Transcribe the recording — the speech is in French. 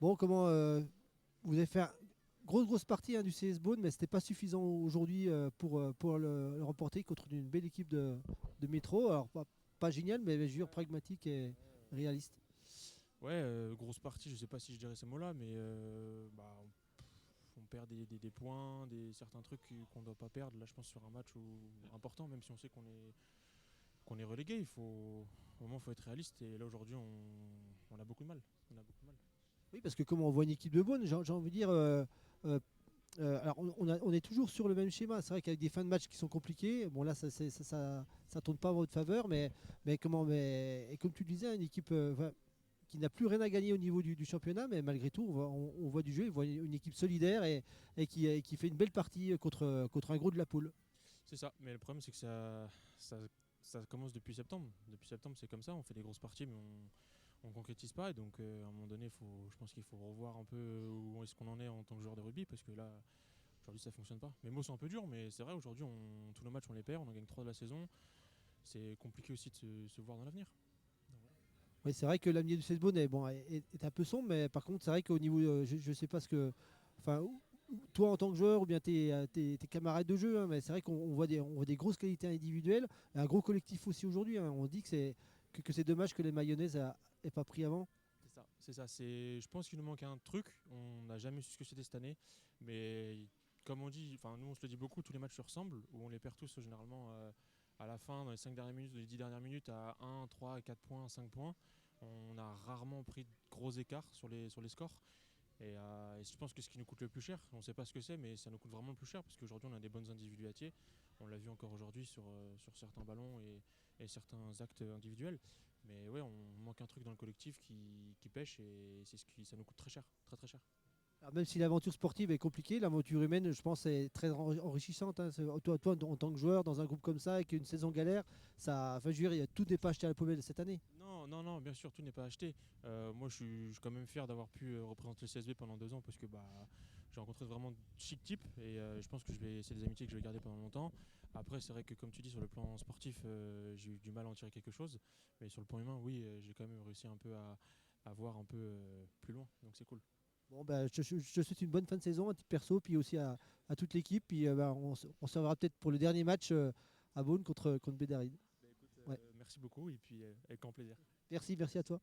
Bon, comment vous avez fait grosse partie du CS Bone, mais c'était pas suffisant aujourd'hui pour le remporter contre une belle équipe de métro. Alors pas génial, mais je veux dire pragmatique et réaliste. Ouais, grosse partie, je sais pas si je dirais ces mots-là, mais on perd des points, certains trucs qu'on ne doit pas perdre. Là, je pense sur un match important, même si on sait qu'on est relégué, au moment, il faut être réaliste. Et là, aujourd'hui, on a beaucoup de mal. On a beaucoup de mal. Oui, parce que comme on voit une équipe de Beaune, j'ai envie de dire, euh, alors on est toujours sur le même schéma. C'est vrai qu'avec des fins de match qui sont compliquées, bon là ça tourne pas en votre faveur, mais comme tu le disais, une équipe qui n'a plus rien à gagner au niveau du championnat, mais malgré tout on voit du jeu, on voit une équipe solidaire et qui fait une belle partie contre un gros de la poule. C'est ça, mais le problème, c'est que ça, ça commence depuis septembre. Depuis septembre, c'est comme ça, on fait des grosses parties, mais on ne concrétise pas. Et donc, à un moment donné, je pense qu'il faut revoir un peu où est-ce qu'on en est en tant que joueur de rugby, parce que là, aujourd'hui, ça fonctionne pas. Mes mots sont un peu durs, mais c'est vrai, aujourd'hui, tous nos matchs, on les perd, on en gagne 3 de la saison. C'est compliqué aussi de se voir dans l'avenir. Donc, voilà. Oui, c'est vrai que l'avenir du Cesbone est un peu sombre, mais par contre, c'est vrai qu'au niveau, je ne sais pas ce que. Enfin, toi en tant que joueur ou bien tes camarades de jeu, hein, mais c'est vrai qu'on voit des grosses qualités individuelles, et un gros collectif aussi aujourd'hui, hein. On dit que c'est dommage que les mayonnaises aient pas pris avant. C'est ça, c'est ça. Je pense qu'il nous manque un truc. On n'a jamais su ce que c'était cette année. Mais comme on dit, enfin nous on se le dit beaucoup, tous les matchs se ressemblent, où on les perd tous généralement à la fin, dans les 5 dernières minutes, les 10 dernières minutes, à 1, 3, 4 points, 5 points. On a rarement pris de gros écarts sur les scores. Et je pense que ce qui nous coûte le plus cher, on ne sait pas ce que c'est, mais ça nous coûte vraiment le plus cher parce qu'aujourd'hui on a des bonnes individualités. On l'a vu encore aujourd'hui sur certains ballons et certains actes individuels. Mais ouais, on manque un truc dans le collectif qui pêche et ça nous coûte très cher, très très cher. Alors, même si l'aventure sportive est compliquée, l'aventure humaine, je pense, est très enrichissante, hein. Toi, en tant que joueur, dans un groupe comme ça, avec une saison galère, enfin, je veux dire, tout n'est pas acheté à la poubelle cette année. Non, non, non, bien sûr, tout n'est pas acheté. Moi, je suis quand même fier d'avoir pu représenter le CSB pendant 2 ans parce que j'ai rencontré vraiment de chic types et je pense que c'est des amitiés que je vais garder pendant longtemps. Après, c'est vrai que comme tu dis, sur le plan sportif, j'ai eu du mal à en tirer quelque chose, mais sur le plan humain, oui, j'ai quand même réussi un peu à voir un peu plus loin, donc c'est cool. Bon, bah, je te souhaite une bonne fin de saison à titre perso, puis aussi à toute l'équipe. Puis bah, on se reverra peut-être pour le dernier match à Beaune contre Bédaride. Bah, écoute, Ouais. merci beaucoup et puis avec grand plaisir. Merci à toi.